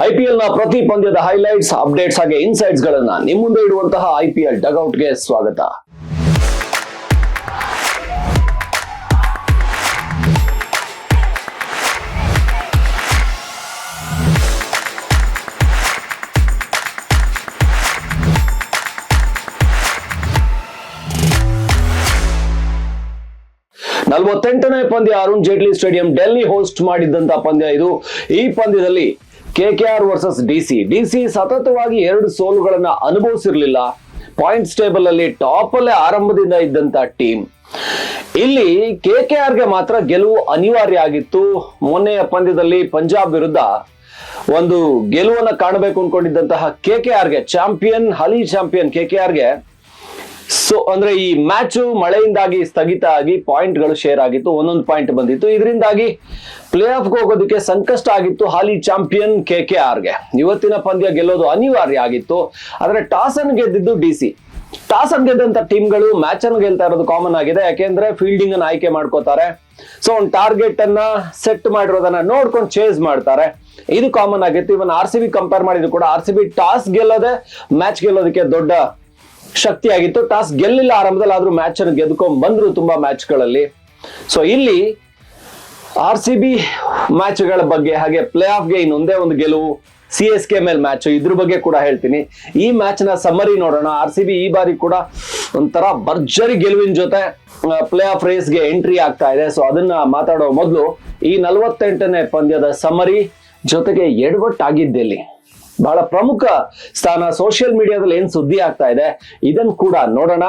IPL ನ ಪ್ರತಿ ಪಂದ್ಯದ ಹೈಲೈಟ್ಸ್, ಅಪ್ಡೇಟ್ಸ್ ಹಾಗೆ ಇನ್ಸೈಟ್ಸ್ ಗಳನ್ನ ನಿಮ್ಮ ಮುಂದೆ ಇಡುವಂತಹ IPL ಡಗ್ಔಟ್ಗೆ ಸ್ವಾಗತ. ನಲವತ್ತೆಂಟನೇ ಪಂದ್ಯ ಅರುಣ್ ಜೇಟ್ಲಿ ಸ್ಟೇಡಿಯಂ ಡೆಲ್ಲಿ ಹೋಸ್ಟ್ ಮಾಡಿದ್ದಂತ ಪಂದ್ಯ ಇದು. ಈ ಪಂದ್ಯದಲ್ಲಿ KKR ವರ್ಸಸ್ ಡಿಸಿ ಸತತವಾಗಿ 2 ಸೋಲುಗಳನ್ನ ಅನುಭವಿಸಿರ್ಲಿಲ್ಲ. ಪಾಯಿಂಟ್ಸ್ ಟೇಬಲ್ ಅಲ್ಲಿ ಟಾಪ್ ಅಲ್ಲೇ ಆರಂಭದಿಂದ ಇದ್ದಂತ ಟೀಮ್. ಇಲ್ಲಿ KKRಗೆ ಮಾತ್ರ ಗೆಲುವು ಅನಿವಾರ್ಯ ಆಗಿತ್ತು. ಮೊನ್ನೆಯ ಪಂದ್ಯದಲ್ಲಿ ಪಂಜಾಬ್ ವಿರುದ್ಧ ಒಂದು ಗೆಲುವನ್ನ ಕಾಣಬೇಕು ಅನ್ಕೊಂಡಿದ್ದಂತಹ KKRಗೆ ಹಾಲಿ ಚಾಂಪಿಯನ್ KKRಗೆ ಅಂದ್ರೆ ಈ ಮ್ಯಾಚ್ ಮಳೆಯಿಂದಾಗಿ ಸ್ಥಗಿತ ಆಗಿ ಪಾಯಿಂಟ್ಗಳು ಶೇರ್ ಆಗಿತ್ತು, ಒಂದೊಂದು ಪಾಯಿಂಟ್ ಬಂದಿತ್ತು. ಇದರಿಂದಾಗಿ ಪ್ಲೇ ಆಫ್ಗೆ ಹೋಗೋದಕ್ಕೆ ಸಂಕಷ್ಟ ಆಗಿತ್ತು ಹಾಲಿ ಚಾಂಪಿಯನ್ KKRಗೆ. ಇವತ್ತಿನ ಪಂದ್ಯ ಗೆಲ್ಲೋದು ಅನಿವಾರ್ಯ ಆಗಿತ್ತು. ಆದ್ರೆ ಟಾಸ್ ಅನ್ನು ಗೆದ್ದಿದ್ದು ಡಿಸಿ. ಟಾಸ್ ಅನ್ನು ಗೆದ್ದಂತ ಟೀಮ್ಗಳು ಮ್ಯಾಚ್ ಅನ್ನು ಗೆಲ್ತಾ ಇರೋದು ಕಾಮನ್ ಆಗಿದೆ. ಯಾಕೆಂದ್ರೆ ಫೀಲ್ಡಿಂಗ್ ಅನ್ನು ಆಯ್ಕೆ ಮಾಡ್ಕೋತಾರೆ. ಸೊ ಒಂದು ಟಾರ್ಗೆಟ್ ಅನ್ನ ಸೆಟ್ ಮಾಡಿರೋದನ್ನ ನೋಡ್ಕೊಂಡು ಚೇಸ್ ಮಾಡ್ತಾರೆ. ಇದು ಕಾಮನ್ ಆಗಿತ್ತು. ಇವನ್ RCB ಕಂಪೇರ್ ಮಾಡಿದ್ರು ಕೂಡ RCB ಟಾಸ್ ಗೆಲ್ಲೋದೆ ಮ್ಯಾಚ್ ಗೆಲ್ಲೋದಕ್ಕೆ ದೊಡ್ಡ ಶಕ್ತಿ ಆಗಿತ್ತು. ಟಾಸ್ ಗೆಲ್ಲಿಲ್ಲ ಆರಂಭದಲ್ಲಿ, ಆದ್ರೂ ಮ್ಯಾಚ್ ಅನ್ನು ಗೆದ್ದುಕೊಂಡ್ ಬಂದ್ರು ತುಂಬಾ ಮ್ಯಾಚ್ ಗಳಲ್ಲಿ. ಸೊ ಇಲ್ಲಿ RCB ಮ್ಯಾಚ್ ಗಳ ಬಗ್ಗೆ ಹಾಗೆ ಪ್ಲೇ ಆಫ್ಗೆ ಇನ್ನೊಂದೇ ಒಂದು ಗೆಲುವು CSK ಮೇಲೆ ಮ್ಯಾಚ್, ಇದ್ರ ಬಗ್ಗೆ ಕೂಡ ಹೇಳ್ತೀನಿ. ಈ ಮ್ಯಾಚ್ ನ ಸಮ್ಮರಿ ನೋಡೋಣ. RCB ಈ ಬಾರಿ ಕೂಡ ಒಂಥರ ಭರ್ಜರಿ ಗೆಲುವಿನ ಜೊತೆ ಪ್ಲೇ ಆಫ್ ರೇಸ್ಗೆ ಎಂಟ್ರಿ ಆಗ್ತಾ ಇದೆ. ಸೊ ಅದನ್ನ ಮಾತಾಡೋ ಮೊದಲು ಈ 48ನೇ ಪಂದ್ಯದ ಸಮ್ಮರಿ ಜೊತೆಗೆ ಎಡವಟ್ಟಾಗಿದ್ದೆಲ್ಲಿ ಬಹಳ ಪ್ರಮುಖ ಸ್ಥಾನ, ಸೋಷಿಯಲ್ ಮೀಡಿಯಾದಲ್ಲಿ ಏನ್ ಸುದ್ದಿ ಆಗ್ತಾ ಇದೆ ಇದನ್ನು ಕೂಡ ನೋಡೋಣ.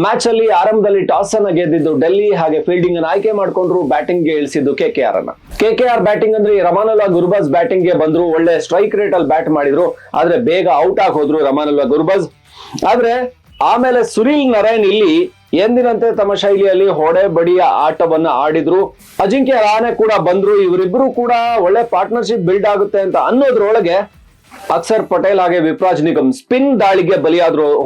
ಮ್ಯಾಚ್ ಅಲ್ಲಿ ಆರಂಭದಲ್ಲಿ ಟಾಸ್ ಅನ್ನ ಗೆದ್ದಿದ್ದು ಡೆಲ್ಲಿ, ಹಾಗೆ ಫೀಲ್ಡಿಂಗ್ ಅನ್ನು ಆಯ್ಕೆ ಮಾಡ್ಕೊಂಡ್ರು. ಬ್ಯಾಟಿಂಗ್ ಗೆ ಇಳಿಸಿದ್ದು KKR ಅನ್ನ. KKR ಬ್ಯಾಟಿಂಗ್ ಅಂದ್ರೆ ರಮಾನುಲ್ಲಾ ಗುರ್ಬಾಜ್ ಬ್ಯಾಟಿಂಗ್ ಗೆ ಬಂದ್ರು. ಒಳ್ಳೆ ಸ್ಟ್ರೈಕ್ ರೇಟ್ ಅಲ್ಲಿ ಬ್ಯಾಟ್ ಮಾಡಿದ್ರು, ಆದ್ರೆ ಬೇಗ ಔಟ್ ಆಗಿ ಹೋದ್ರು ರಮಾನುಲ್ಲಾ ಗುರ್ಬಾಜ್. ಆದ್ರೆ ಆಮೇಲೆ ಸುನಿಲ್ ನರೈನ್ ಇಲ್ಲಿ ಎಂದಿನಂತೆ ತಮ್ಮ ಶೈಲಿಯಲ್ಲಿ ಹೊಡೆ ಬಡಿಯ ಆಟವನ್ನ ಆಡಿದ್ರು. ಅಜಿಂಕ್ಯ ರಹಾನೆ ಕೂಡ ಬಂದ್ರು. ಇವರಿಬ್ರು ಕೂಡ ಒಳ್ಳೆ ಪಾರ್ಟ್ನರ್ಶಿಪ್ ಬಿಲ್ಡ್ ಆಗುತ್ತೆ ಅಂತ ಅನ್ನೋದ್ರೊಳಗೆ ಅಕ್ಷರ್ ಪಟೇಲ್ ಹಾಗೆ ವಿಪ್ರಾಜ್ ನಿಗಮ್ ಸ್ಪಿನ್ ದಾಳಿಗೆ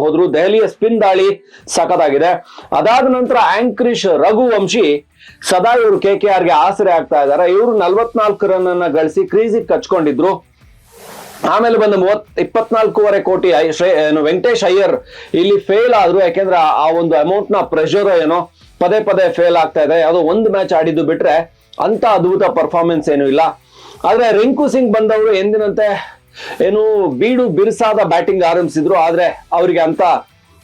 ಹೋದ್ರು. ದೆಹಲಿಯ ಸ್ಪಿನ್ ದಾಳಿ ಸಖತ್ತಾಗಿದೆ. ಅದಾದ ನಂತರ ಆಂಕ್ರಿಶ್ ರಘುವಂಶಿ ಸದಾ ಇವರು KKRಗೆ ಆಸರೆ ಆಗ್ತಾ ಇದ್ದಾರೆ. ಇವರು 44 ರನ್ ಅನ್ನ ಗಳಿಸಿ ಕ್ರೀಸಿಗೆ ಕಚ್ಕೊಂಡಿದ್ರು. ಆಮೇಲೆ ಬಂದ 24.5 ಕೋಟಿ ವೆಂಕಟೇಶ್ ಅಯ್ಯರ್ ಇಲ್ಲಿ ಫೇಲ್ ಆದ್ರು. ಯಾಕೆಂದ್ರೆ ಆ ಒಂದು ಅಮೌಂಟ್ ನ ಪ್ರೆಷರ್ ಏನೋ ಪದೇ ಫೇಲ್ ಆಗ್ತಾ ಇದೆ. ಯಾವುದೋ ಒಂದು ಮ್ಯಾಚ್ ಆಡಿದ್ದು ಬಿಟ್ರೆ ಅಂತ ಅದ್ಭುತ ಪರ್ಫಾರ್ಮೆನ್ಸ್ ಏನು ಇಲ್ಲ. ಆದ್ರೆ ರಿಂಕು ಸಿಂಗ್ ಬಂದವರು ಎಂದಿನಂತೆ ಏನು ಬಿರುಸಾದ ಬ್ಯಾಟಿಂಗ್ ಆರಂಭಿಸಿದ್ರು. ಆದ್ರೆ ಅವರಿಗೆ ಅಂತ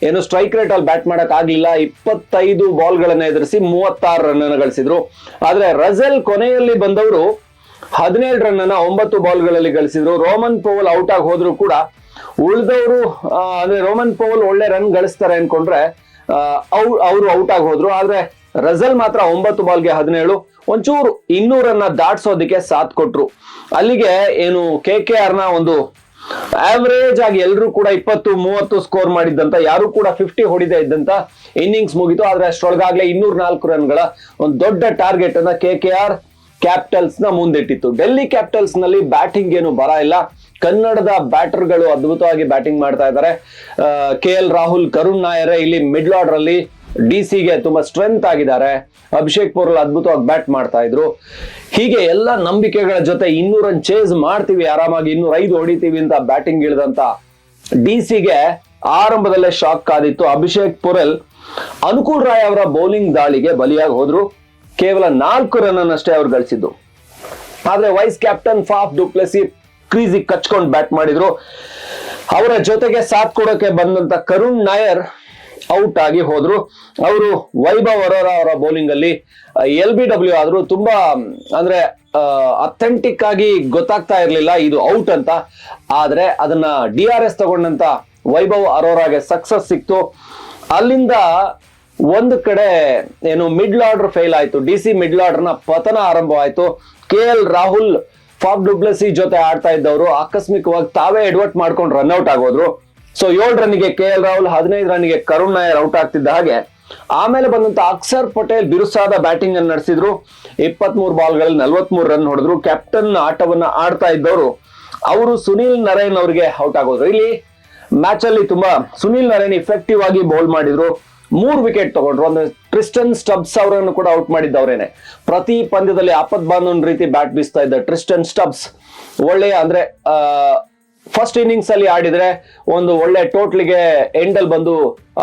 ಏನು ಸ್ಟ್ರೈಕ್ ರೇಟ್ ಅಲ್ಲಿ ಬ್ಯಾಟ್ ಮಾಡಕ್ ಆಗ್ಲಿಲ್ಲ. 25 ಬಾಲ್ಗಳನ್ನ ಎದುರಿಸಿ 36 ರನ್ ಅನ್ನು ಗಳಿಸಿದ್ರು. ಆದ್ರೆ ರಜೆಲ್ ಕೊನೆಯಲ್ಲಿ ಬಂದವರು 17 ರನ್ ಅನ್ನ 9 ಬಾಲ್ಗಳಲ್ಲಿ ಗಳಿಸಿದ್ರು. ರೋಮನ್ ಪೋವಲ್ ಔಟ್ ಆಗಿ ಹೋದ್ರು ಕೂಡ ಉಳಿದವರು ಅಂದ್ರೆ ರೋಮನ್ ಪೋವಲ್ ಒಳ್ಳೆ ರನ್ ಗಳಿಸ್ತಾರೆ ಅನ್ಕೊಂಡ್ರೆ ಅವರು ಔಟ್ ಆಗಿ ಹೋದ್ರು. ಆದ್ರೆ ರಜಲ್ ಮಾತ್ರ 9 ಬಾಲ್ಗೆ 17, ಒಂಚೂರು 200 ರನ್ನ ದಾಟ್ಸೋದಕ್ಕೆ ಸಾಥ್ ಕೊಟ್ರು. ಅಲ್ಲಿಗೆ ಏನು KKR ನ ಒಂದು ಆವರೇಜ್ ಆಗಿ ಎಲ್ಲರೂ ಕೂಡ 20-30 ಸ್ಕೋರ್ ಮಾಡಿದ್ದಂತ, ಯಾರು ಕೂಡ 50 ಹೊಡಿದೇ ಇದ್ದಂತ ಇನ್ನಿಂಗ್ಸ್ ಮುಗಿತು. ಆದ್ರೆ ಅಷ್ಟರೊಳಗಾಗ್ಲೇ 204 ರನ್ಗಳ ಒಂದು ದೊಡ್ಡ ಟಾರ್ಗೆಟ್ ಅನ್ನ KKR ಕ್ಯಾಪಿಟಲ್ಸ್ ನ ಮುಂದಿಟ್ಟಿತ್ತು. ಡೆಲ್ಲಿ ಕ್ಯಾಪಿಟಲ್ಸ್ ನಲ್ಲಿ ಬ್ಯಾಟಿಂಗ್ ಏನು ಬರ ಇಲ್ಲ. ಕನ್ನಡದ ಬ್ಯಾಟರ್ಗಳು ಅದ್ಭುತವಾಗಿ ಬ್ಯಾಟಿಂಗ್ ಮಾಡ್ತಾ ಇದ್ದಾರೆ. KL ರಾಹುಲ್, ಕರುಣ್ ನಾಯರ್ ಇಲ್ಲಿ ಮಿಡ್ಲ್ ಆರ್ಡರ್ ಅಲ್ಲಿ ಡಿಸಿಗೆ ತುಂಬಾ ಸ್ಟ್ರೆಂತ್ ಆಗಿದ್ದಾರೆ. ಅಭಿಷೇಕ್ ಪೋರಲ್ ಅದ್ಭುತವಾಗಿ ಬ್ಯಾಟ್ ಮಾಡ್ತಾ ಇದ್ರು. ಹೀಗೆ ಎಲ್ಲ ನಂಬಿಕೆಗಳ ಜೊತೆ 200 ರನ್ ಚೇಸ್ ಮಾಡ್ತೀವಿ, ಆರಾಮಾಗಿ 205 ಹೊಡಿತೀವಿ ಅಂತ ಬ್ಯಾಟಿಂಗ್ ಇಳಿದಂತ ಡಿಸಿಗೆ ಆರಂಭದಲ್ಲೇ ಶಾಕ್ ಕಾದಿತ್ತು. ಅಭಿಷೇಕ್ ಪೋರಲ್ ಅನುಕೂಲ್ ರಾಯ್ ಅವರ ಬೌಲಿಂಗ್ ದಾಳಿಗೆ ಬಲಿಯಾಗಿ ಹೋದ್ರು. ಕೇವಲ 4 ರನ್ ಅನ್ನಷ್ಟೇ ಅವ್ರು ಗಳಿಸಿದ್ದು. ಆದ್ರೆ vice captain Faf du Plessis ಕ್ರೀಸಿಗೆ ಕಚ್ಕೊಂಡು ಬ್ಯಾಟ್ ಮಾಡಿದ್ರು. ಅವರ ಜೊತೆಗೆ ಸಾಥ್ ಕೊಡೋಕೆ ಬಂದಂತ ಕರುಣ್ ನಾಯರ್ ಔಟ್ ಆಗಿ ಹೋದ್ರು. ಅವರು ವೈಭವ್ ಅರೋರಾ ಅವರ ಬೌಲಿಂಗ್ ಅಲ್ಲಿ LBW ಆದ್ರು. ತುಂಬಾ ಅಂದ್ರೆ ಅಥೆಂಟಿಕ್ ಆಗಿ ಗೊತ್ತಾಗ್ತಾ ಇರ್ಲಿಲ್ಲ ಇದು ಔಟ್ ಅಂತ. ಆದ್ರೆ ಅದನ್ನ DRS ತಗೊಂಡಂತ ವೈಭವ್ ಅರೋರಾಗೆ ಸಕ್ಸಸ್ ಸಿಕ್ತು. ಅಲ್ಲಿಂದ ಒಂದು ಕಡೆ ಏನು ಮಿಡ್ಲ್ ಆರ್ಡರ್ ಫೇಲ್ ಆಯ್ತು. ಡಿಸಿ ಮಿಡ್ಲ್ ಆರ್ಡರ್ ನ ಪತನ ಆರಂಭವಾಯ್ತು. KL Rahul Faf du Plessis ಜೊತೆ ಆಡ್ತಾ ಇದ್ದವರು ಆಕಸ್ಮಿಕವಾಗಿ ತಾವೇ ಎಡ್ವರ್ಟ್ ಮಾಡ್ಕೊಂಡು ರನ್ಔಟ್ ಆಗೋದ್ರು. ಸೊ 7 ರನ್ಗೆ KL ರಾಹುಲ್, 15 ರನ್ಗೆ ಕರುಣ್ ನಾಯರ್ ಔಟ್ ಆಗ್ತಿದ್ದ ಹಾಗೆ ಆಮೇಲೆ ಬಂದಂತ ಅಕ್ಷರ್ ಪಟೇಲ್ ಬಿರುಸಾದ ಬ್ಯಾಟಿಂಗ್ ಅನ್ನು ನಡೆಸಿದ್ರು. 23 ಬಾಲ್ಗಳಲ್ಲಿ 43 ರನ್ ಹೊಡೆದ್ರು. ಕ್ಯಾಪ್ಟನ್ ಆಟವನ್ನ ಆಡ್ತಾ ಇದ್ದವರು ಅವರು ಸುನಿಲ್ ನರೈನ್ ಅವರಿಗೆ ಔಟ್ ಆಗೋದ್ರು. ಇಲ್ಲಿ ಮ್ಯಾಚ್ ಅಲ್ಲಿ ತುಂಬಾ ಸುನಿಲ್ ನರೈನ್ ಇಫೆಕ್ಟಿವ್ ಆಗಿ ಬೌಲ್ ಮಾಡಿದ್ರು. 3 ವಿಕೆಟ್ ತಗೊಂಡ್ರು. ಅಂದ್ರೆ ಟ್ರಿಸ್ಟನ್ ಸ್ಟಬ್ಸ್ ಅವರನ್ನು ಕೂಡ ಔಟ್ ಮಾಡಿದ್ದವರೇನೆ. ಪ್ರತಿ ಪಂದ್ಯದಲ್ಲಿ ಆಪತ್ಬಾಂಧವನ ರೀತಿ ಬ್ಯಾಟ್ ಬೀಸ್ತಾ ಇದ್ದ ಟ್ರಿಸ್ಟನ್ ಸ್ಟಬ್ಸ್ ಒಳ್ಳೆಯ ಅಂದ್ರೆ ಫಸ್ಟ್ ಇನ್ನಿಂಗ್ಸ್ ಅಲ್ಲಿ ಆಡಿದ್ರೆ ಒಂದು ಒಳ್ಳೆ ಟೋಟ್ಲಿಗೆ ಎಂಡ್ ಅಲ್ಲಿ ಬಂದು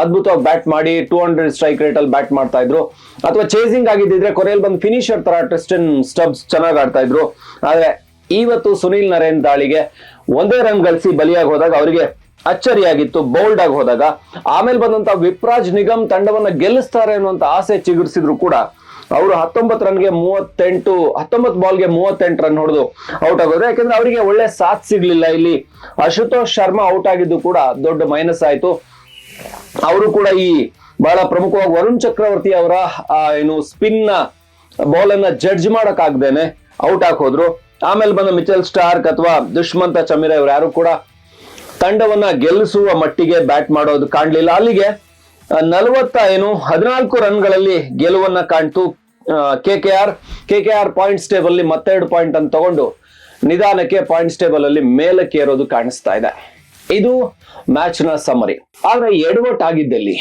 ಅದ್ಭುತವಾಗಿ ಬ್ಯಾಟ್ ಮಾಡಿ 200 ಸ್ಟ್ರೈಕ್ ರೇಟ್ ಅಲ್ಲಿ ಬ್ಯಾಟ್ ಮಾಡ್ತಾ ಇದ್ರು. ಅಥವಾ ಚೇಸಿಂಗ್ ಆಗಿದ್ದಿದ್ರೆ ಕೊನೆಯಲ್ಲಿ ಬಂದು ಫಿನಿಶರ್ ತರ ಟ್ರಿಸ್ಟನ್ ಸ್ಟಬ್ಸ್ ಚೆನ್ನಾಗಿ ಆಡ್ತಾ ಇದ್ರು. ಆದ್ರೆ ಇವತ್ತು ಸುನಿಲ್ ನರೇನ್ ದಾಳಿಗೆ ಒಂದೇ ರನ್ ಗಳಿಸಿ ಬಲಿಯಾಗಿ ಹೋದಾಗ ಅವರಿಗೆ ಅಚ್ಚರಿಯಾಗಿತ್ತು, ಬೋಲ್ಡ್ ಆಗಿ ಹೋದಾಗ. ಆಮೇಲೆ ಬಂದಂತ ವಿಪ್ರಾಜ್ ನಿಗಮ್ ತಂಡವನ್ನ ಗೆಲ್ಲಿಸ್ತಾರೆ ಅನ್ನುವಂತ ಆಸೆ ಚಿಗುರಿಸಿದ್ರು ಕೂಡ ಅವರು 19 ಬಾಲ್ಗೆ 38 ರನ್ ಹೊಡೆದು ಔಟ್ ಆಗೋದು. ಯಾಕಂದ್ರೆ ಅವರಿಗೆ ಒಳ್ಳೆ ಸಾಥ್ ಸಿಗ್ಲಿಲ್ಲ. ಇಲ್ಲಿ ಅಶುತೋಷ್ ಶರ್ಮಾ ಔಟ್ ಆಗಿದ್ದು ಕೂಡ ದೊಡ್ಡ ಮೈನಸ್ ಆಯ್ತು. ಅವರು ಕೂಡ ಈ ಬಹಳ ಪ್ರಮುಖವಾಗಿ ವರುಣ್ ಚಕ್ರವರ್ತಿ ಅವರ ಸ್ಪಿನ್ ನ ಬಾಲ್ ಅನ್ನ ಜಡ್ಜ್ ಮಾಡಕ್ ಆಗ್ದೇನೆ ಔಟ್ ಹಾಕೋದ್ರು. ಆಮೇಲೆ ಬಂದ ಮಿಚೆಲ್ ಸ್ಟಾರ್ಕ್ ಅಥವಾ ದುಷ್ಮಂತ ಚಮೀರ ಇವರು ಯಾರು ಕೂಡ ತಂಡವನ್ನ ಗೆಲ್ಲಿಸುವ ಮಟ್ಟಿಗೆ ಬ್ಯಾಟ್ ಮಾಡೋದು ಕಾಣ್ಲಿಲ್ಲ. ಅಲ್ಲಿಗೆ 14 ರನ್ಗಳಲ್ಲಿ ಗೆಲುವನ್ನ ಕಾಣ್ತು ಕೆಕೆಆರ್ ಪಾಯಿಂಟ್ಸ್ ಟೇಬಲ್ ಅಲ್ಲಿ ಮತ್ತೆ 2 ಪಾಯಿಂಟ್ ಅನ್ನು ತಗೊಂಡು ನಿಧಾನಕ್ಕೆ ಪಾಯಿಂಟ್ಸ್ ಟೇಬಲ್ ಅಲ್ಲಿ ಮೇಲಕ್ಕೆ ಏರೋದು ಕಾಣಿಸ್ತಾ ಇದೆ. ಇದು ಮ್ಯಾಚ್ ನ ಸಮರಿ. ಆದ್ರೆ ಎಡವಟ್ ಆಗಿದ್ದಲ್ಲಿ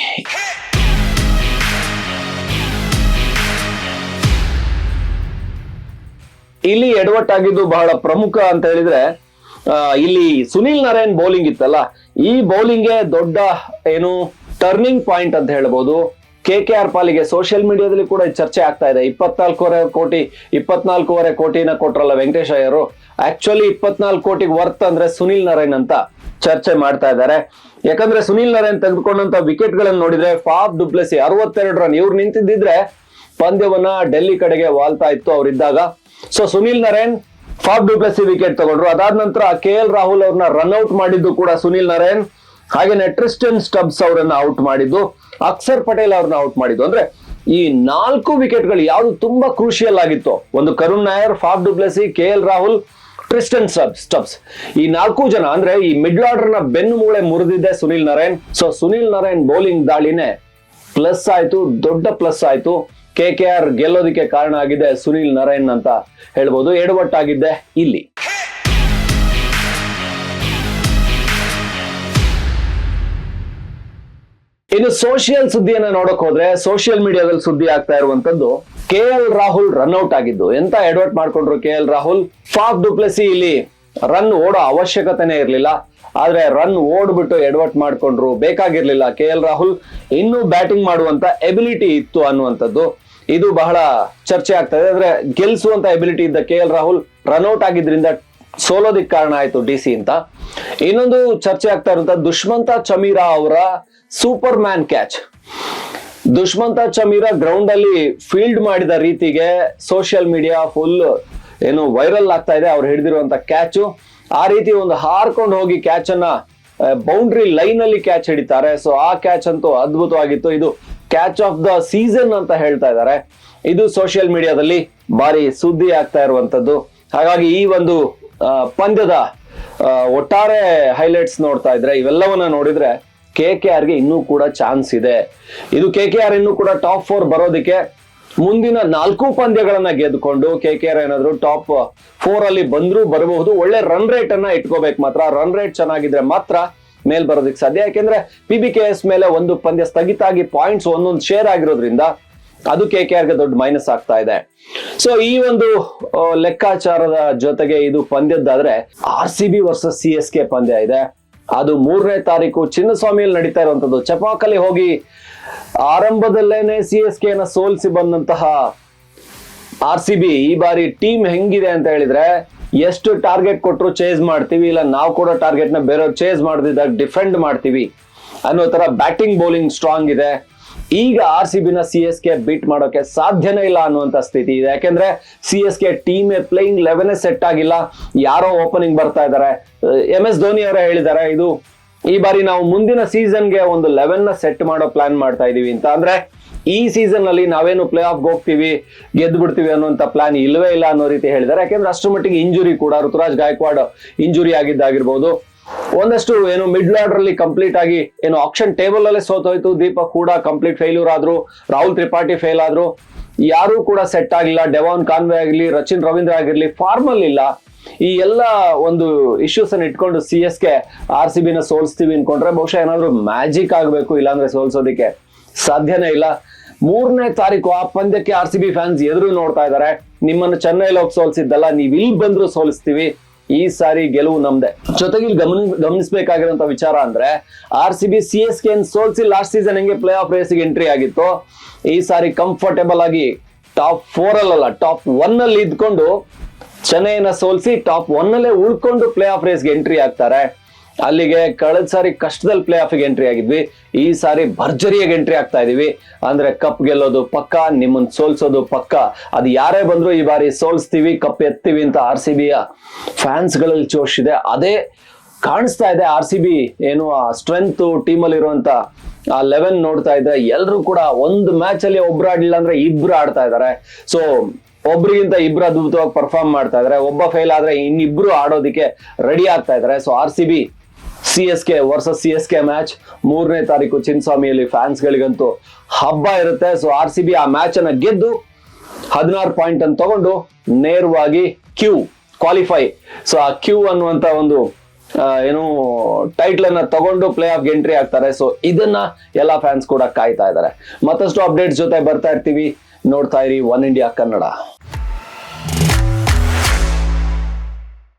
ಇಲ್ಲಿ ಎಡವಟ್ಟಾಗಿದ್ದು ಬಹಳ ಪ್ರಮುಖ ಅಂತ ಹೇಳಿದ್ರೆ ಇಲ್ಲಿ ಸುನಿಲ್ ನರೇನ್ ಬೌಲಿಂಗ್ ಇತ್ತಲ್ಲ, ಈ ಬೌಲಿಂಗ್ಗೆ ದೊಡ್ಡ ಟರ್ನಿಂಗ್ ಪಾಯಿಂಟ್ ಅಂತ ಹೇಳ್ಬೋದು. ಕೆಕೆಆರ್ ಪಾಲಿಗೆ ಸೋಷಿಯಲ್ ಮೀಡಿಯಾದಲ್ಲಿ ಕೂಡ ಚರ್ಚೆ ಆಗ್ತಾ ಇದೆ. 24.5 ಕೋಟಿನ ಕೊಟ್ರಲ್ಲ ವೆಂಕಟೇಶ್ ಅಯ್ಯರು. ಆಕ್ಚುಲಿ 24 ಕೋಟಿಗೆ ವರ್ತ್ ಅಂದ್ರೆ ಸುನಿಲ್ ನರೇನ್ ಅಂತ ಚರ್ಚೆ ಮಾಡ್ತಾ ಇದ್ದಾರೆ. ಯಾಕಂದ್ರೆ ಸುನಿಲ್ ನರೇನ್ ತೆಗೆದುಕೊಂಡಂತ ವಿಕೆಟ್ ಗಳನ್ನ ನೋಡಿದ್ರೆ ಫಾಫ್ ಡು ಪ್ಲೆಸಿ 62 ರನ್ ಇವ್ರು ನಿಂತಿದ್ದಿದ್ರೆ ಪಂದ್ಯವನ್ನ ಡೆಲ್ಲಿ ಕಡೆಗೆ ವಾಲ್ತಾ ಇತ್ತು ಅವರಿದ್ದಾಗ. So Sunil Narine Faf du Plessis wicket ತಗೊಂಡ್ರು. ಅದಾದ ನಂತರ KL ರಾಹುಲ್ ಅವ್ರನ್ನ ರನ್ಔಟ್ ಮಾಡಿದ್ದು ಕೂಡ ಸುನಿಲ್ ನರೇನ್. ಹಾಗೇನೆ ಟ್ರಿಸ್ಟನ್ ಸ್ಟಬ್ಸ್ ಅವರನ್ನ ಔಟ್ ಮಾಡಿದ್ದು, ಅಕ್ಷರ್ ಪಟೇಲ್ ಅವ್ರನ್ನ ಔಟ್ ಮಾಡಿದ್ದು. ಅಂದ್ರೆ ಈ 4 ವಿಕೆಟ್ ಗಳು ಯಾವ್ದು ತುಂಬಾ ಕ್ರೂಷಿಯಲ್ ಆಗಿತ್ತು. ಒಂದು Karun Nair, Faf du Plessis, KL Rahul, Tristan Stubbs, ಈ 4 ಜನ ಅಂದ್ರೆ ಈ ಮಿಡ್ಲ್ ಆರ್ಡರ್ ನ ಬೆನ್ನು ಮೂಳೆ ಮುರಿದಿದ್ದೆ Sunil Narine. So Sunil Narine bowling ದಾಳಿನೇ ಪ್ಲಸ್ ಆಯ್ತು, ದೊಡ್ಡ ಪ್ಲಸ್ ಆಯ್ತು. ಕೆಕೆಆರ್ ಗೆಲ್ಲೋದಕ್ಕೆ ಕಾರಣ ಆಗಿದೆ ಸುನಿಲ್ ನರೇನ್ ಅಂತ ಹೇಳ್ಬೋದು. ಎಡವಟ್ಟಾಗಿದ್ದೆ ಇಲ್ಲಿ. ಇನ್ನು ಸೋಷಿಯಲ್ ಸುದ್ದಿಯನ್ನ ನೋಡಕ್ ಹೋದ್ರೆ ಸೋಷಿಯಲ್ ಮೀಡಿಯಾದಲ್ಲಿ ಸುದ್ದಿ ಆಗ್ತಾ ಇರುವಂತದ್ದು KL ರಾಹುಲ್ ರನ್ಔಟ್ ಆಗಿದ್ದು. ಎಂತ ಎಡವಟ್ ಮಾಡ್ಕೊಂಡ್ರು KL Rahul. Faf du Plessis ಇಲ್ಲಿ ರನ್ ಓಡೋ ಅವಶ್ಯಕತೆನೇ ಇರ್ಲಿಲ್ಲ, ಆದ್ರೆ ರನ್ ಓಡ್ಬಿಟ್ಟು ಎಡವಟ್ ಮಾಡ್ಕೊಂಡ್ರು. ಬೇಕಾಗಿರ್ಲಿಲ್ಲ. KL ರಾಹುಲ್ ಇನ್ನೂ ಬ್ಯಾಟಿಂಗ್ ಮಾಡುವಂತ ಎಬಿಲಿಟಿ ಇತ್ತು ಅನ್ನುವಂಥದ್ದು ಇದು ಬಹಳ ಚರ್ಚೆ ಆಗ್ತದೆ. ಅಂದ್ರೆ ಗೆಲ್ಸುವಂತ ಎಬಿಲಿಟಿ ಇದ್ದ KL ರಾಹುಲ್ ರನ್ಔಟ್ ಆಗಿದ್ರಿಂದ ಸೋಲೋದಿಕ್ ಕಾರಣ ಆಯ್ತು DC ಅಂತ. ಇನ್ನೊಂದು ಚರ್ಚೆ ಆಗ್ತಾ ಇರುವಂತ ದುಷ್ಮಂತ ಚಮೀರಾ ಅವರ ಸೂಪರ್ ಮ್ಯಾನ್ ಕ್ಯಾಚ್. ದುಷ್ಮಂತ ಚಮೀರಾ ಗ್ರೌಂಡ್ ಅಲ್ಲಿ ಫೀಲ್ಡ್ ಮಾಡಿದ ರೀತಿಗೆ ಸೋಷಿಯಲ್ ಮೀಡಿಯಾ ಫುಲ್ ವೈರಲ್ ಆಗ್ತಾ ಇದೆ. ಅವ್ರು ಹಿಡಿದಿರುವಂತ ಕ್ಯಾಚು ಆ ರೀತಿ ಒಂದು ಹಾರ್ಕೊಂಡು ಹೋಗಿ ಕ್ಯಾಚ್ ಅನ್ನ ಬೌಂಡ್ರಿ ಲೈನ್ ಅಲ್ಲಿ ಕ್ಯಾಚ್ ಹಿಡಿತಾರೆ. ಸೊ ಆ ಕ್ಯಾಚ್ ಅಂತೂ ಅದ್ಭುತವಾಗಿತ್ತು. ಇದು ಕ್ಯಾಚ್ ಆಫ್ ದ ಸೀಸನ್ ಅಂತ ಹೇಳ್ತಾ ಇದ್ದಾರೆ. ಇದು ಸೋಷಿಯಲ್ ಮೀಡಿಯಾದಲ್ಲಿ ಭಾರಿ ಸುದ್ದಿ ಆಗ್ತಾ ಇರುವಂತದ್ದು. ಹಾಗಾಗಿ ಈ ಒಂದು ಪಂದ್ಯದ ಒಟ್ಟಾರೆ ಹೈಲೈಟ್ಸ್ ನೋಡ್ತಾ ಇದ್ರೆ, ಇವೆಲ್ಲವನ್ನ ನೋಡಿದ್ರೆ KKR ಗೆ ಇನ್ನೂ ಕೂಡ ಚಾನ್ಸ್ ಇದೆ. ಇದು KKR ಇನ್ನೂ ಕೂಡ ಟಾಪ್ 4 ಬರೋದಕ್ಕೆ ಮುಂದಿನ 4 ಪಂದ್ಯಗಳನ್ನ ಗೆದ್ದುಕೊಂಡು KKR ಏನಾದ್ರು ಟಾಪ್ 4 ಅಲ್ಲಿ ಬಂದ್ರೂ ಬರಬಹುದು. ಒಳ್ಳೆ ರನ್ ರೇಟ್ ಅನ್ನ ಇಟ್ಕೋಬೇಕು ಮಾತ್ರ. ರನ್ ರೇಟ್ ಚೆನ್ನಾಗಿದ್ರೆ ಮಾತ್ರ ಮೇಲ್ ಬರೋದಕ್ಕೆ ಸಾಧ್ಯ. ಯಾಕೆಂದ್ರೆ PBKS ಮೇಲೆ ಒಂದು ಪಂದ್ಯ ಸ್ಥಗಿತ ಆಗಿ ಪಾಯಿಂಟ್ಸ್ ಒಂದೊಂದು ಶೇರ್ ಆಗಿರೋದ್ರಿಂದ ಅದು KKR ಗೆ ದೊಡ್ಡ ಮೈನಸ್ ಆಗ್ತಾ ಇದೆ. ಸೊ ಈ ಒಂದು ಲೆಕ್ಕಾಚಾರದ ಜೊತೆಗೆ ಇದು ಪಂದ್ಯದ್ದಾದ್ರೆ RCB ವರ್ಸಸ್ CSK ಪಂದ್ಯ ಇದೆ. ಅದು 3ನೇ ತಾರೀಕು ಚಿನ್ನಸ್ವಾಮಿಯಲ್ಲಿ ನಡೀತಾ ಇರುವಂತದ್ದು. ಚಪಾಕಲ್ಲಿ ಹೋಗಿ ಆರಂಭದಲ್ಲೇನೆ CSK ನ ಸೋಲಿಸಿ ಬಂದಂತಹ RCB ಈ ಬಾರಿ ಟೀಮ್ ಹೆಂಗಿದೆ ಅಂತ ಹೇಳಿದ್ರೆ, ಎಷ್ಟು ಟಾರ್ಗೆಟ್ ಕೊಟ್ಟರು ಚೇಸ್ ಮಾಡ್ತೀವಿ, ಇಲ್ಲ ನಾವು ಕೂಡ ಟಾರ್ಗೆಟ್ ನ ಬೇರೆಯವ್ರು ಚೇಸ್ ಮಾಡದಿದ್ದಾಗ ಡಿಫೆಂಡ್ ಮಾಡ್ತೀವಿ ಅನ್ನೋ ತರ ಬ್ಯಾಟಿಂಗ್ ಬೌಲಿಂಗ್ ಸ್ಟ್ರಾಂಗ್ ಇದೆ. ಈಗ RCB ನ CSK ಬೀಟ್ ಮಾಡೋಕೆ ಸಾಧ್ಯನೇ ಇಲ್ಲ ಅನ್ನುವಂತ ಸ್ಥಿತಿ ಇದೆ. ಯಾಕೆಂದ್ರೆ CSK ಟೀಮ್ ಪ್ಲೇಯಿಂಗ್ 11 ಸೆಟ್ ಆಗಿಲ್ಲ, ಯಾರೋ ಓಪನಿಂಗ್ ಬರ್ತಾ ಇದ್ದಾರೆ. MS ಧೋನಿ ಅವರೇ ಹೇಳಿದ್ದಾರೆ, ಇದು ಈ ಬಾರಿ ನಾವು ಮುಂದಿನ ಸೀಸನ್ಗೆ ಒಂದು 11 ನ ಸೆಟ್ ಮಾಡೋ ಪ್ಲಾನ್ ಮಾಡ್ತಾ ಇದೀವಿ ಅಂತ. ಅಂದ್ರೆ ಈ ಸೀಸನ್ ಅಲ್ಲಿ ನಾವೇನು ಪ್ಲೇ ಆಫ್ ಹೋಗ್ತೀವಿ, ಗೆದ್ದು ಬಿಡ್ತೀವಿ ಅನ್ನುವಂತ ಪ್ಲಾನ್ ಇಲ್ವೇ ಇಲ್ಲ ಅನ್ನೋ ರೀತಿ ಹೇಳಿದ್ದಾರೆ. ಯಾಕೆಂದ್ರೆ ಅಷ್ಟು ಮಟ್ಟಿಗೆ ಇಂಜುರಿ ಕೂಡ, ಋತುರಾಜ್ ಗಾಯಕ್ವಾಡ್ ಇಂಜುರಿ ಆಗಿದ್ದಾಗಿರ್ಬೋದು, ಒಂದಷ್ಟು ಮಿಡ್ಲ್ ಆರ್ಡರ್ ಅಲ್ಲಿ ಕಂಪ್ಲೀಟ್ ಆಗಿ ಆಕ್ಷನ್ ಟೇಬಲ್ ಅಲ್ಲೇ ಸೋತೋಯ್ತು. ದೀಪಕ್ ಕೂಡ ಕಂಪ್ಲೀಟ್ ಫೇಲ್ಯೂರ್ ಆದ್ರು, ರಾಹುಲ್ ತ್ರಿಪಾಠಿ ಫೇಲ್ ಆದ್ರು, ಯಾರು ಕೂಡ ಸೆಟ್ ಆಗಿಲ್ಲ. ಡೆವಾನ್ ಕಾನ್ವೆ ಆಗಿರ್ಲಿ, ರಚಿನ್ ರವೀಂದ್ರ ಆಗಿರ್ಲಿ ಫಾರ್ಮಲ್ ಇಲ್ಲ. ಈ ಎಲ್ಲ ಒಂದು ಇಶ್ಯೂಸ್ ಅನ್ನು ಇಟ್ಕೊಂಡು CSK RCB ನ ಸೋಲ್ಸ್ತೀವಿ ಅನ್ಕೊಂಡ್ರೆ ಬಹುಶಃ ಏನಾದ್ರು ಮ್ಯಾಜಿಕ್ ಆಗ್ಬೇಕು, ಇಲ್ಲಾಂದ್ರೆ ಸೋಲ್ಸೋದಿಕ್ಕೆ ಸಾಧ್ಯನೇ ಇಲ್ಲ. 3ನೇ ತಾರೀಕು ಆ ಪಂದ್ಯಕ್ಕೆ RCB ಫ್ಯಾನ್ಸ್ ಎದುರು ನೋಡ್ತಾ ಇದ್ದಾರೆ. ನಿಮ್ಮನ್ನು ಚೆನ್ನೈಲಿ ಹೋಗಿ ಸೋಲಿಸಿದ್ದಲ್ಲ, ನೀವ್ ಇಲ್ಲಿ ಬಂದ್ರು ಸೋಲಿಸ್ತೀವಿ, ಈ ಸಾರಿ ಗೆಲುವು ನಮ್ದೆ. ಜೊತೆಗೆ ಇಲ್ಲಿ ಗಮನಿಸಬೇಕಾಗಿರುವಂತ ವಿಚಾರ ಅಂದ್ರೆ RCB CSK ಸೋಲ್ಸಿ ಲಾಸ್ಟ್ ಸೀಸನ್ ಹೆಂಗೆ ಪ್ಲೇ ಆಫ್ ರೇಸ್ಗೆ ಎಂಟ್ರಿ ಆಗಿತ್ತು, ಈ ಸಾರಿ ಕಂಫರ್ಟೇಬಲ್ ಆಗಿ ಟಾಪ್ 4 ಅಲ್ಲ ಟಾಪ್ 1 ಅಲ್ಲಿ ಇದ್ಕೊಂಡು ಚೆನ್ನೈನ ಸೋಲ್ಸಿ ಟಾಪ್ 1 ಅಲ್ಲೇ ಉಳ್ಕೊಂಡು ಪ್ಲೇ ಆಫ್ ರೇಸ್ಗೆ ಎಂಟ್ರಿ ಆಗ್ತಾರೆ. ಅಲ್ಲಿಗೆ ಕಳೆದ ಸಾರಿ ಕಷ್ಟದಲ್ಲಿ ಪ್ಲೇ ಆಫ್ಗೆ ಎಂಟ್ರಿ ಆಗಿದ್ವಿ, ಈ ಸಾರಿ ಭರ್ಜರಿಯಾಗಿ ಎಂಟ್ರಿ ಆಗ್ತಾ ಇದೀವಿ. ಅಂದ್ರೆ ಕಪ್ ಗೆಲ್ಲೋದು ಪಕ್ಕ, ನಿಮ್ಮನ್ನ ಸೋಲ್ಸೋದು ಪಕ್ಕ. ಅದು ಯಾರೇ ಬಂದ್ರು ಈ ಬಾರಿ ಸೋಲ್ಸ್ತೀವಿ, ಕಪ್ ಎತ್ತೀವಿ ಅಂತ RCBಯ ಫ್ಯಾನ್ಸ್ ಗಳಲ್ಲಿ ಜೋಶ್ ಇದೆ. ಅದೇ ಕಾಣಿಸ್ತಾ ಇದೆ. RCB ಏನು ಆ ಸ್ಟ್ರೆಂತ್ ಟೀಮ್ ಅಲ್ಲಿ ಇರುವಂತ ಆ 11 ನೋಡ್ತಾ ಇದ್ರೆ ಎಲ್ರು ಕೂಡ ಒಂದು ಮ್ಯಾಚ್ ಅಲ್ಲಿ ಒಬ್ರು ಆಡ್ಲಿಲ್ಲ ಅಂದ್ರೆ ಇಬ್ರು ಆಡ್ತಾ ಇದಾರೆ. ಸೊ ಒಬ್ರಿಗಿಂತ ಇಬ್ರು ಅದ್ಭುತವಾಗಿ ಪರ್ಫಾರ್ಮ್ ಮಾಡ್ತಾ ಇದಾರೆ. ಒಬ್ಬ ಫೇಲ್ ಆದ್ರೆ ಇನ್ನಿಬ್ರು ಆಡೋದಿಕ್ಕೆ ರೆಡಿ ಆಗ್ತಾ ಇದಾರೆ. So RCB CSK versus CSK match 3ನೇ ತಾರೀಕು ಚಿನ್ನಸ್ವಾಮಿಯಲ್ಲಿ ಫ್ಯಾನ್ಸ್ ಗಳಿಗಂತೂ ಹಬ್ಬ ಇರುತ್ತೆ. ಸೊ RCB ಆ ಮ್ಯಾಚ್ ಅನ್ನ ಗೆದ್ದು 16 ಪಾಯಿಂಟ್ ಅನ್ನು ತಗೊಂಡು ನೇರವಾಗಿ ಕ್ವಾಲಿಫೈ. ಸೊ ಆ ಅನ್ನುವಂತ ಒಂದು ಏನು ಟೈಟ್ಲ್ ಅನ್ನ ತಗೊಂಡು ಪ್ಲೇ ಆಫ್ ಎಂಟ್ರಿ ಆಗ್ತಾರೆ. ಸೊ ಇದನ್ನ ಎಲ್ಲಾ ಫ್ಯಾನ್ಸ್ ಕೂಡ ಕಾಯ್ತಾ ಇದ್ದಾರೆ. ಮತ್ತಷ್ಟು ಅಪ್ಡೇಟ್ಸ್ ಜೊತೆ ಬರ್ತಾ ಇರ್ತೀವಿ. ನೋಡ್ತಾ ಇರಿ ಒನ್ ಇಂಡಿಯಾ ಕನ್ನಡ.